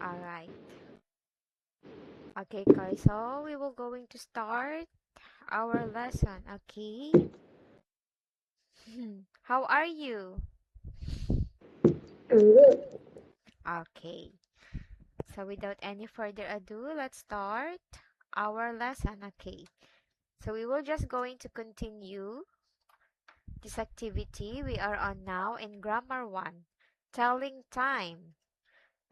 Alright. Okay, guys. So we will going to start our lesson. Okay. How are you? Good. Okay. So without any further ado, let's start our lesson. Okay. So we will just going to continue this activity we are on now in grammar 1. Telling time.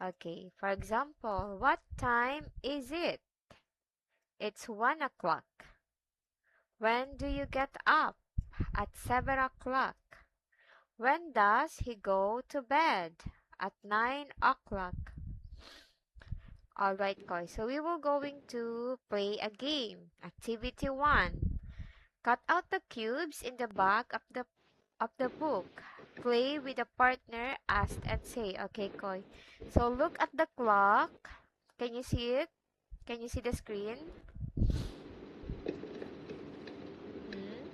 Okay. For example, what time is it? It's 1 o'clock. When do you get up? At 7 o'clock. When does he go to bed? At 9 o'clock. Alright, guys. So we will going to play a game. Activity 1. Cut out the cubes in the back of the book. Play with a partner, ask and say. Okay, Koi. So look at the clock. Can you see it? Can you see the screen? Hmm?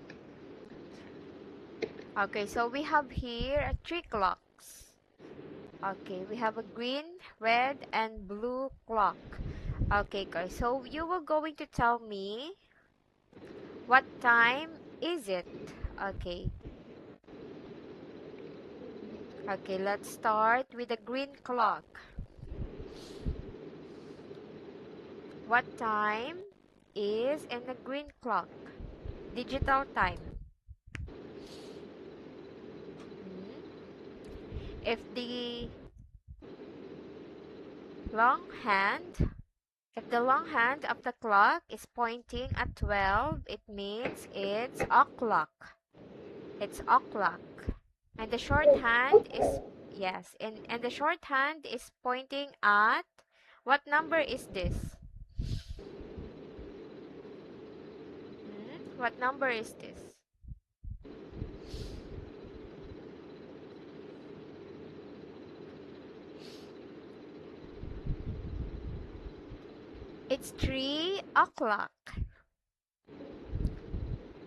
Okay, so we have here three clocks. Okay, we have a green, red, and blue clock. Okay, guys. So you were going to tell me what time is it? Okay. Okay, let's start with the green clock. What time is in the green clock? Digital time. Hmm? If the long hand, if the long hand of the clock is pointing at 12, it means it's o'clock. It's o'clock. And the short hand is, yes, and the short hand is pointing at, what number is this? What number is this? It's 3 o'clock.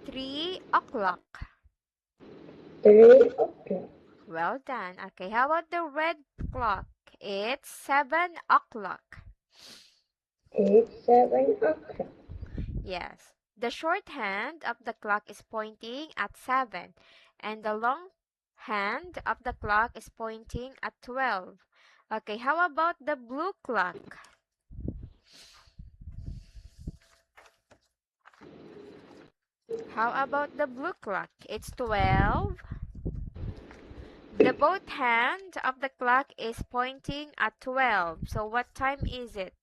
3 o'clock. 3 o'clock. Well done. Okay, how about the red clock? It's 7 o'clock. It's 7 o'clock. Yes. The short hand of the clock is pointing at 7, and the long hand of the clock is pointing at 12. Okay, how about the blue clock? How about the blue clock? It's 12. The both hand of the clock is pointing at 12. So what time is it?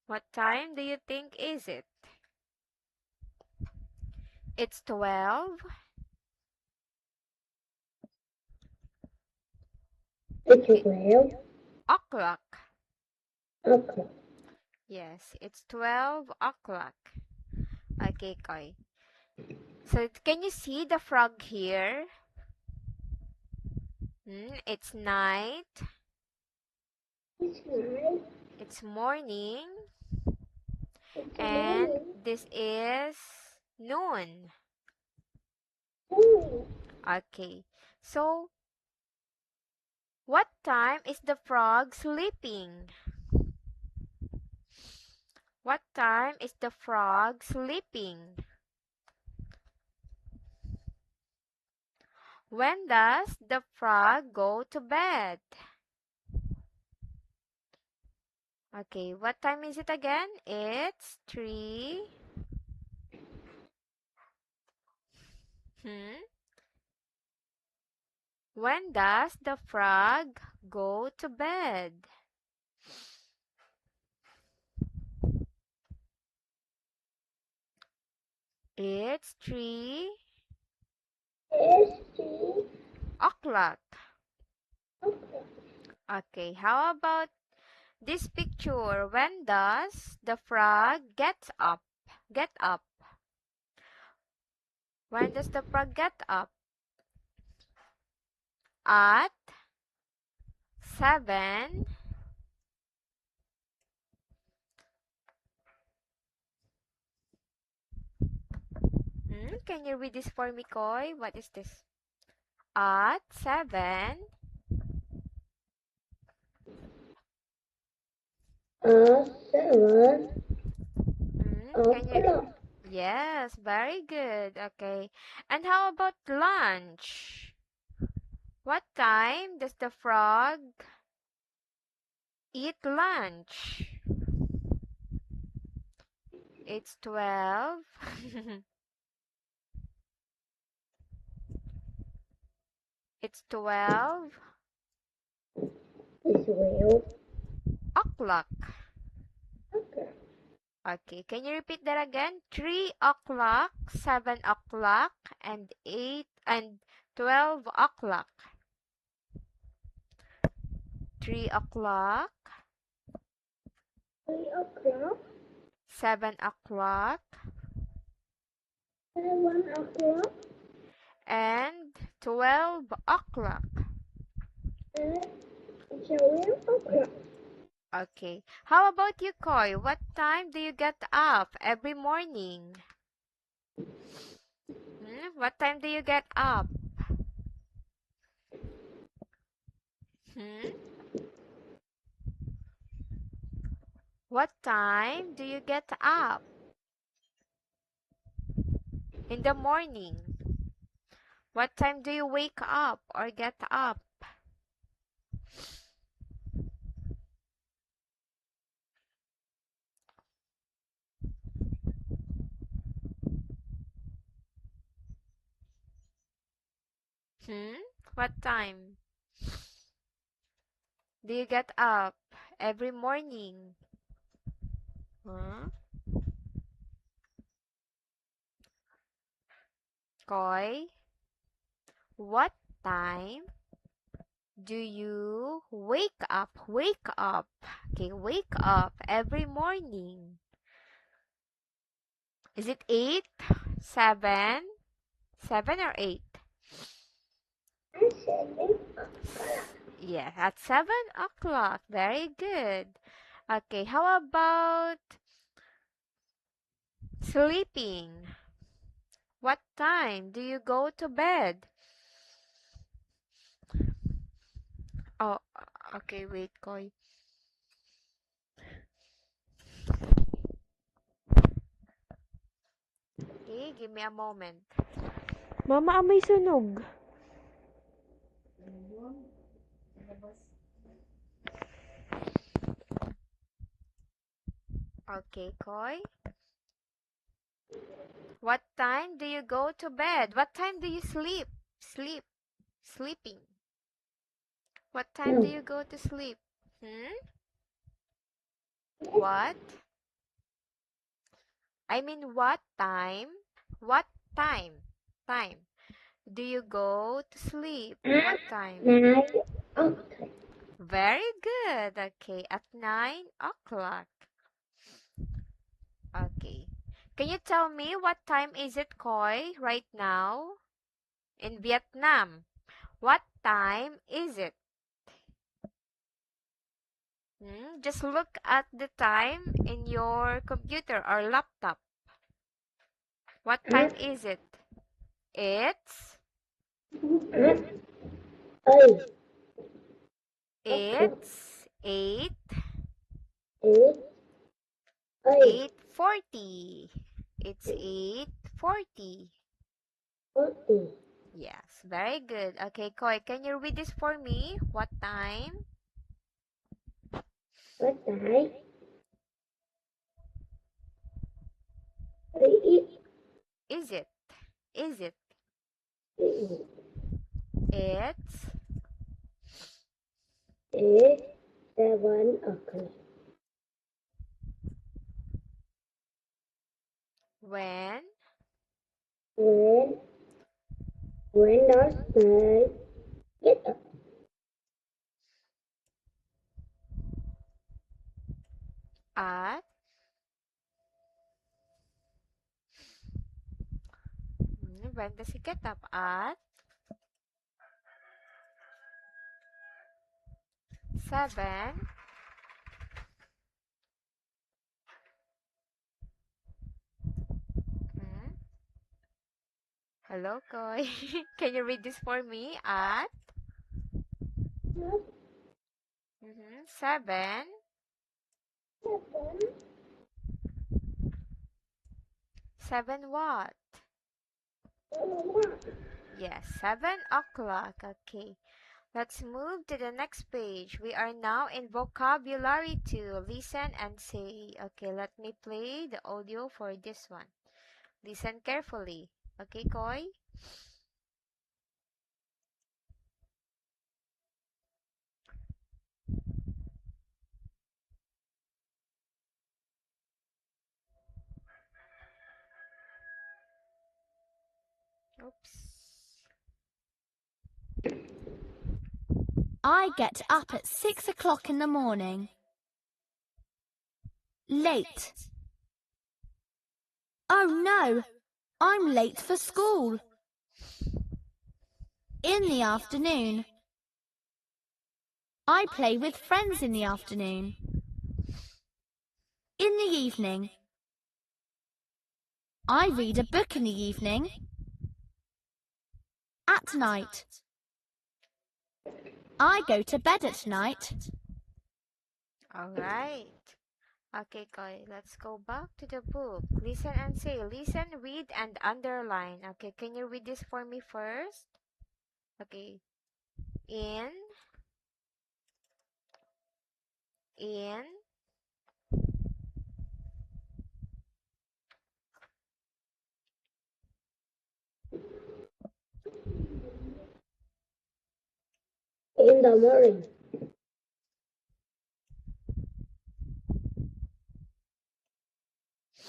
What time do you think is it? It's 12 It's i- 12 o'clock. o'clock. Yes, it's 12 o'clock. Okay, Koi. So can you see the frog here? It's night, It's night. it's morning, It's and morning. this is noon. Ooh. Okay. So what time is the frog sleeping? What time is the frog sleeping? When does the frog go to bed? Okay, what time is it again? It's 3. Hmm? When does the frog go to bed? It's 3 It's 3 o'clock. o'clock. Okay, how about this picture? When does the frog get up? Get up. When does the frog get up? At 7. Can you read this for me, Koi? What is this? At 7. 7 Can you? o'clock. Yes, very good. Okay. And how about lunch? What time does the frog eat lunch? It's 12. It's 12 It's 12 o'clock. o'clock. Okay, can you repeat that again? 3 o'clock, 7 o'clock, and 8 and 12 o'clock. 3 o'clock, 3 o'clock. 7 o'clock, 7 o'clock. and 12 o'clock. And 12 o'clock. Okay. How about you, Koi? What time do you get up every morning? What time do you get up? Hmm? What time do you get up in the morning? What time do you wake up or get up? Hmm? What time do you get up every morning? Huh? Koi, what time do you wake up? Wake up. Okay, wake up every morning. Is it 8, 7, 7 or 8? And 7 o'clock. Yeah, at 7 o'clock. Very good. Okay, how about sleeping? What time do you go to bed? Oh, okay, wait, Koy. Okay, give me a moment. Mama, amoy sunog. Okay, Koy. What time do you go to bed? What time do you sleep? Sleeping. What time do No. you go to sleep? What? I mean, what time? What time? Time. Do you go to sleep? What At time? 9 o'clock. Very good. Okay, at 9 o'clock. Okay. Can you tell me what time is it, Koi, right now in Vietnam? What time is it? Just look at the time in your computer or laptop. What time At is it? It's At 8 o'clock. it's 8 8 8 8:40. It's 8:40. 40. Yes, very good. Okay, Koi, can you read this for me? What time What time? 3 is it? Is it? 3 It's is 7 o'clock. when When when does I get up? at when does he get up? At 7. Hmm? Hello, Koi. Can you read this for me? At 7. 7 what? Yes, 7 o'clock. Okay. Let's move to the next page. We are now in vocabulary 2. Listen and say. Okay, let me play the audio for this one. Listen carefully. Okay, Koi? Oops. I get up at 6 o'clock in the morning. Late. Oh no, I'm late for school. In the afternoon. I play with friends in the afternoon. In the evening. I read a book in the evening. At night. I go to bed at night. All right. Okay, Koi, let's go back to the book. Listen and say. Listen, read, and underline. Okay, can you read this for me first? Okay. In, in, In the morning.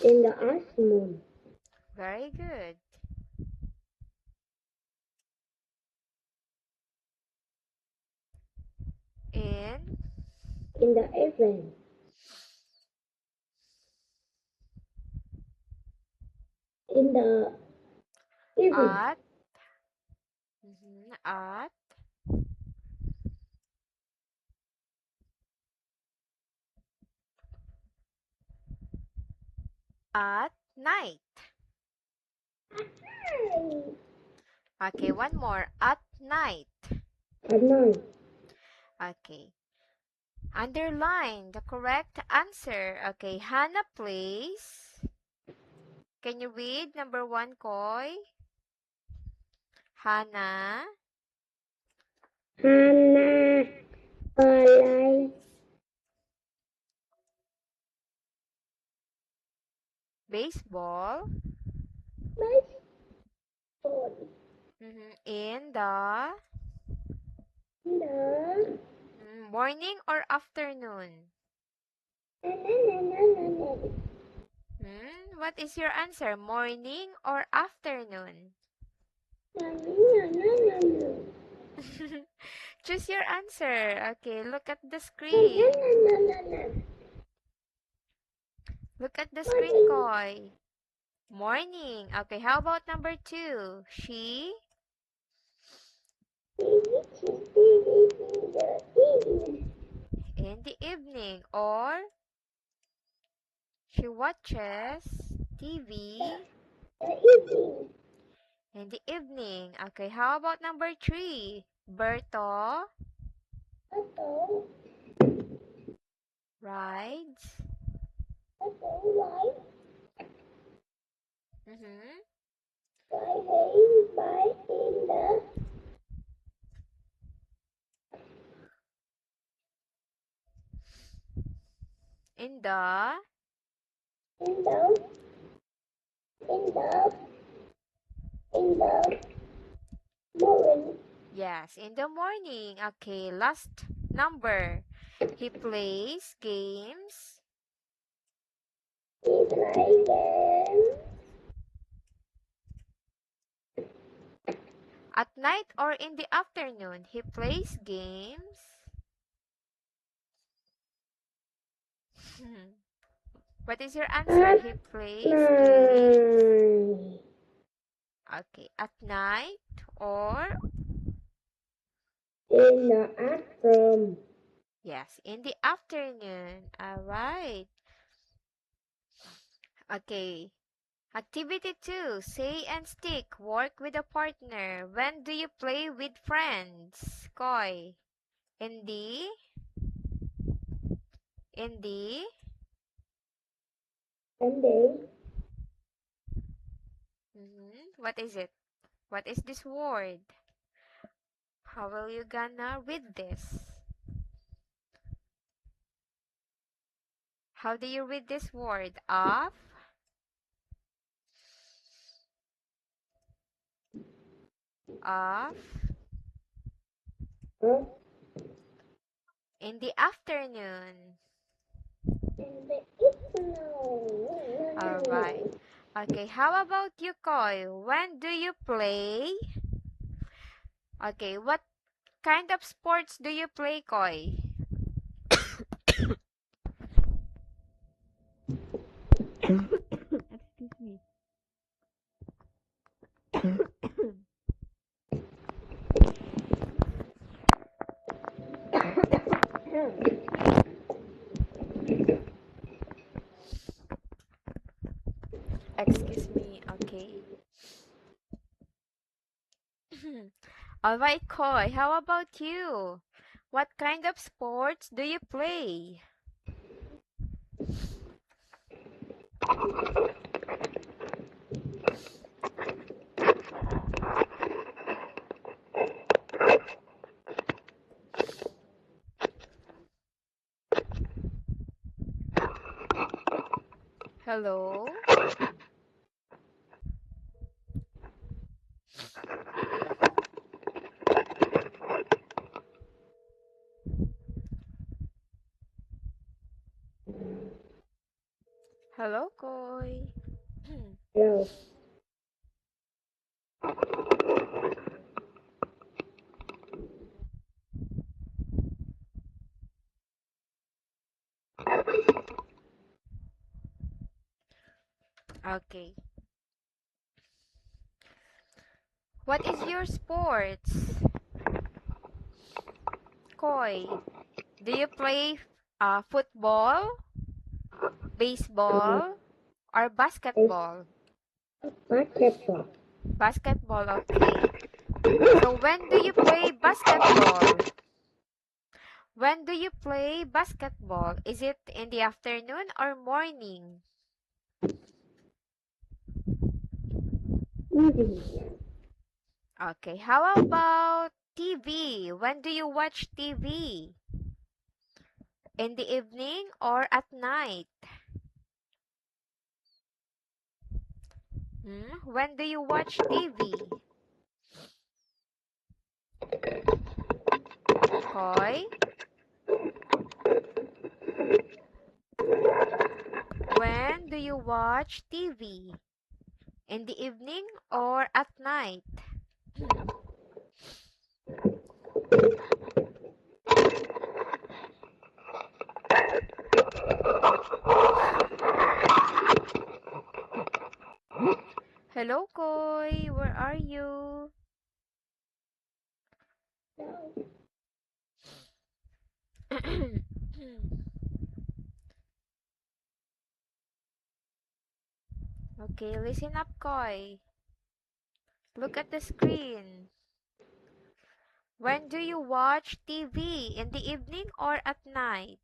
In the afternoon. very good. In, In the evening. In the evening. at, mhm, at night. Okay, one more. At night. At night. Okay. Underline the correct answer. Okay, Hannah plays. Can you read number 1, Koi? Hannah Hannah play baseball baseball. in the In the morning or afternoon. na, na, na, na, na, na. What is your answer? Morning or afternoon? Na, na, na, na, na. Choose your answer. Okay, look at the Na, screen. na, na, na, na. Look at the screen, Morning. Koi. Morning. Okay, how about number 2? She in the evening, or she watches TV in the evening. Okay, how about number 3? Berto rides mhm, in the Morning. yes, in the morning. Okay, last number. He plays games He play them at night or in the afternoon. He plays games. What is your answer? at He plays games. night. Okay, at night or In the afternoon. yes, in the afternoon. All right. Okay. Activity 2. Say and stick. Work with a partner. When do you play with friends? Koi. In the Sunday. What is it? What is this word? How will you gonna read this? How do you read this word? Off? Off? Of In the afternoon. in the evening. Alright. Okay, how about you, Koy? When do you play? Okay, what kind of sports do you play, Koy? Excuse me. Excuse me. Okay. Alright, Koy, how about you? What kind of sports do you play? Hello? Hello, Koy. Hello. Okay. What is your sports? Koy, do you play football, baseball, or basketball? Basketball. Basketball, okay. So when do you play basketball? When do you play basketball? Is it in the afternoon or morning? Evening. Okay, how about TV? When do you watch TV? In the evening or at night? When do you watch TV? Koy? When do you watch TV? In the evening or at night? Hello, Koy. Where are you? Okay, listen up, Koy. Look at the screen. When do you watch TV? In the evening or at night?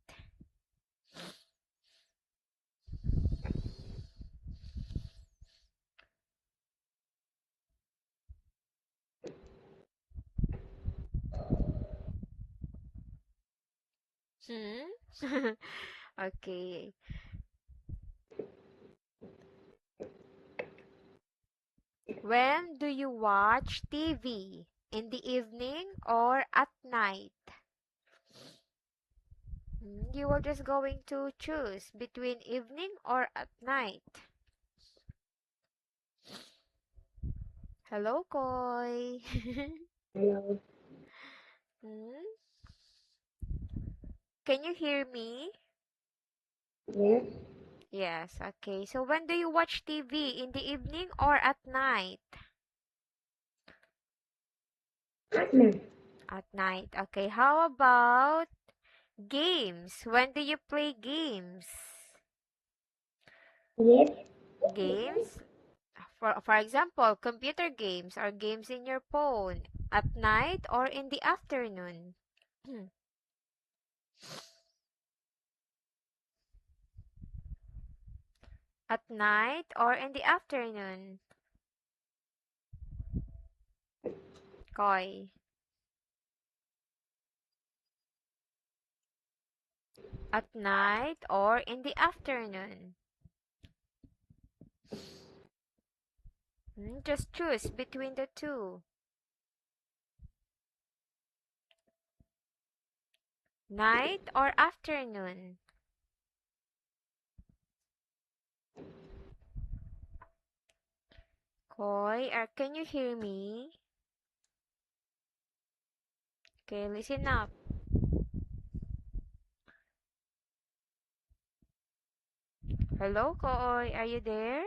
Hmm? Okay. When do you watch TV? In the evening or at night? You are just going to choose between evening or at night. Hello, Koy. Hello. Hmm? Can you hear me? Yes. Yes, okay. So when do you watch TV? In the evening or at night? At night. At night. Okay. How about games? When do you play games? Yes. Games? For example, computer games or games in your phone. At night or in the afternoon? At night or in the afternoon? Koi. At night or in the afternoon? Just choose between the two. Night or afternoon? Koi, can you hear me? Okay, listen up. Hello, Koi, are you there?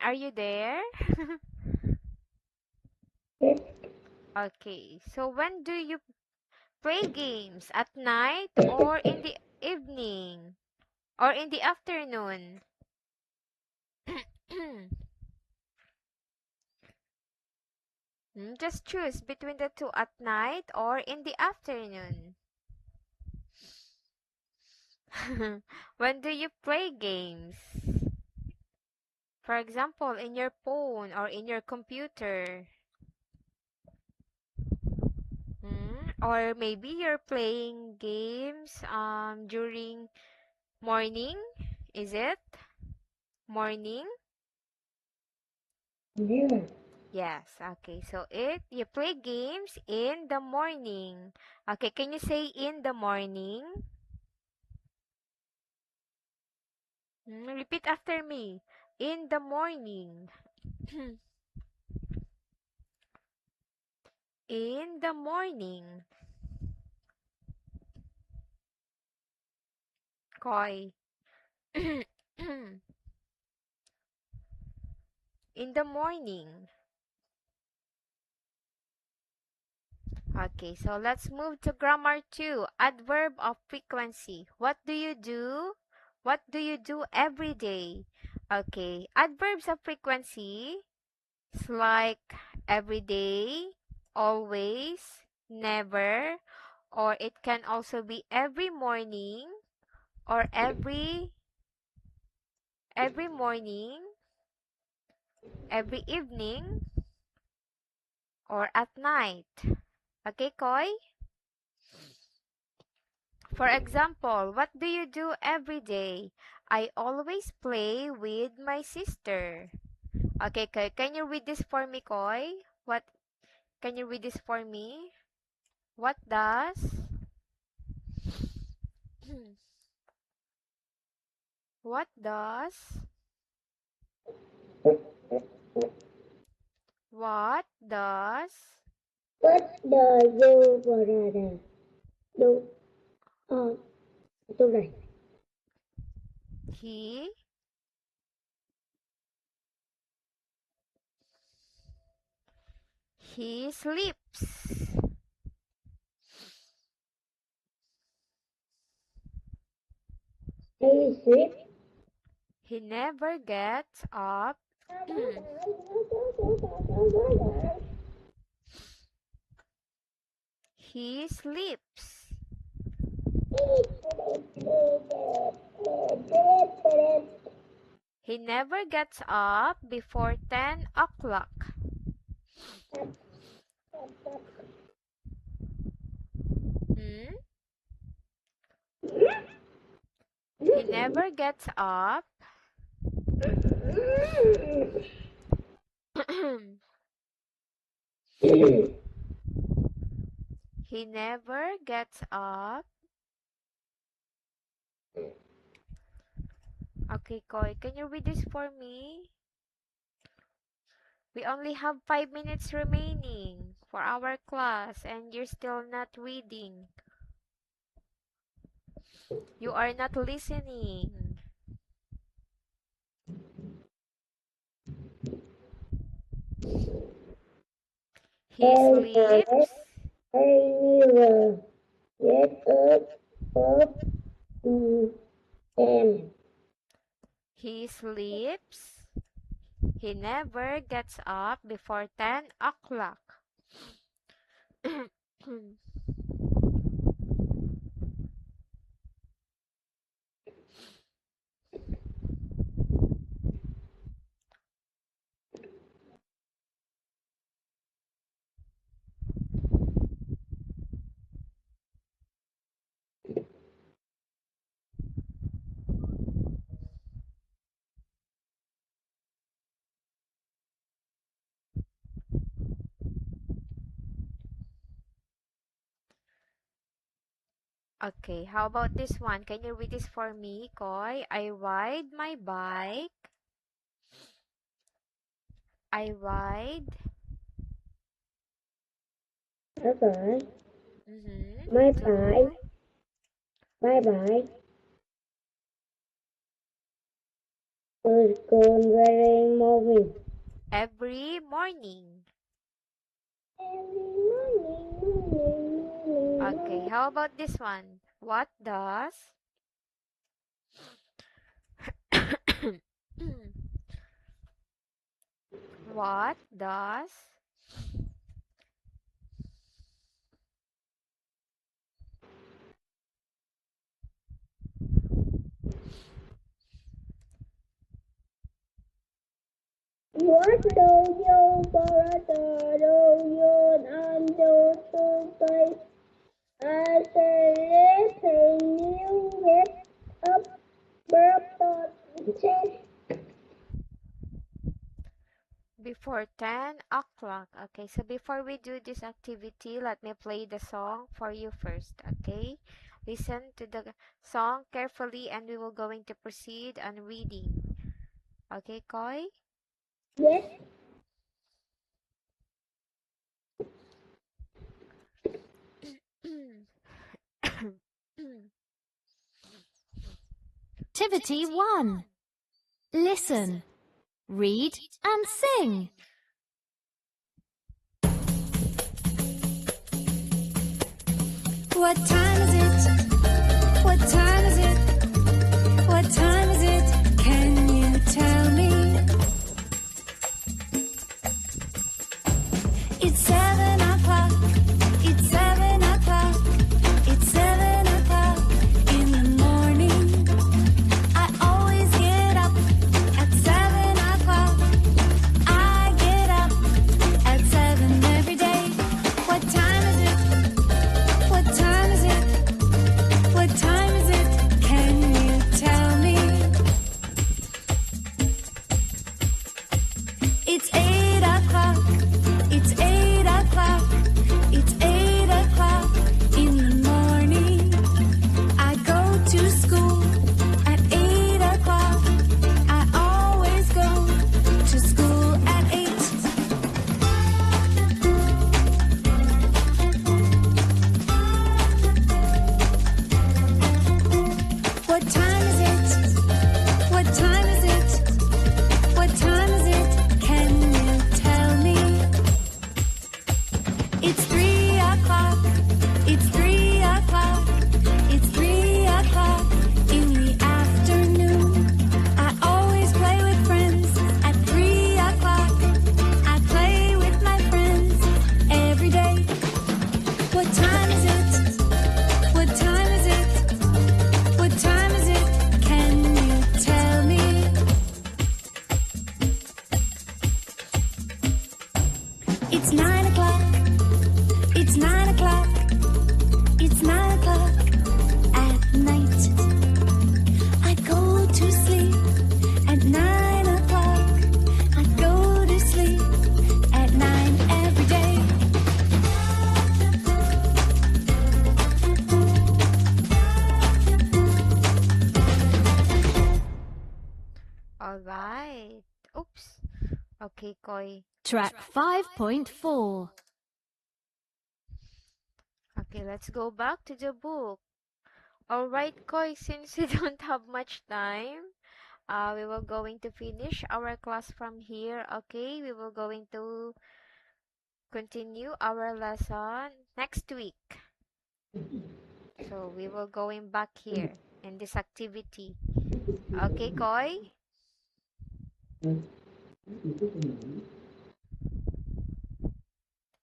Are you there? Yes. Okay, so when do you play games? At night or in the evening? Or in the afternoon? Just choose between the two, at night or in the afternoon. When do you play games? For example, in your phone or in your computer. Or maybe you're playing games during morning. Is it? Morning? Never. Yes. Okay. So you play games in the morning. Okay, can you say in the morning? Repeat after me. In the morning. In the morning. Koi. In the morning. Okay, so let's move to grammar 2. Adverb of frequency. What do you do? What do you do every day? Okay, adverbs of frequency is like every day, always, never, or it can also be every morning or every morning, every evening, or at night. Okay, Koi? For example, what do you do every day? I always play with my sister. Okay, can you read this for me, Koi? What can you read this for me? What does what does what does What do you brother do on tonight? he he sleeps. He sleep. He never gets up. He sleeps. He never gets up before 10 o'clock. Hmm? He never gets up. He never gets up. Okay, Koi, can you read this for me? We only have 5 minutes remaining for our class and you're still not reading. You are not listening. He sleeps. I never get up and He sleeps. He never gets up before 10 o'clock. Okay, how about this one? Can you read this for me, Koy? I ride my bike. I ride. Okay. Mm-hmm. Bye bye. To Bye bye. To school wearing movie. every morning. Every Okay, morning. how about this one? What does what does What do you brother do you undo today? As a little you get up, birthday chest. before 10 o'clock? Okay, so before we do this activity, let me play the song for you first, okay? Listen to the song carefully and we will going to proceed on reading. Okay, Koy? Yes, Activity 1. Listen, read and sing. What time is it? What time is it? What time is it? Can you tell me? It's 7 o'clock. It's 7 o'clock. It's 7 o'clock in the morning. I always get up at 7 o'clock. I get up at 7 every day. What time is it? What time is it? What time is it? Can you tell me? It's 8 o'clock. It's 8 o'clock. It's 8 o'clock in the morning. I go to school at 8 o'clock. I always go to school at 8. What time is it? What time is it? What time is it? Can you tell me? It's 3 o'clock. It's 3 o'clock. It's 3 o'clock in the afternoon. I always play with friends at 3 o'clock. I play with my friends every day. What time is it? What time is it? What time is it? Can you tell me? It's 9 o'clock. It's 9 o'clock. It's 9 o'clock at night. I go to sleep at 9 o'clock. I go to sleep at 9 every day. All right. Oops. Okay, Koy. Track 5.4. Okay, let's go back to the book. All right, Koy, since we don't have much time, we will going to finish our class from here. Okay, we will going to continue our lesson next week. So we will going back here in this activity. Okay, Koy?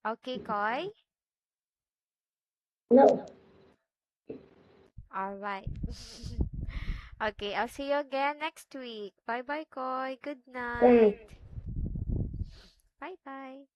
Okay, Koy? No. All right. Okay, I'll see you again next week. Bye bye, Koy. Good night. Thanks. Bye bye.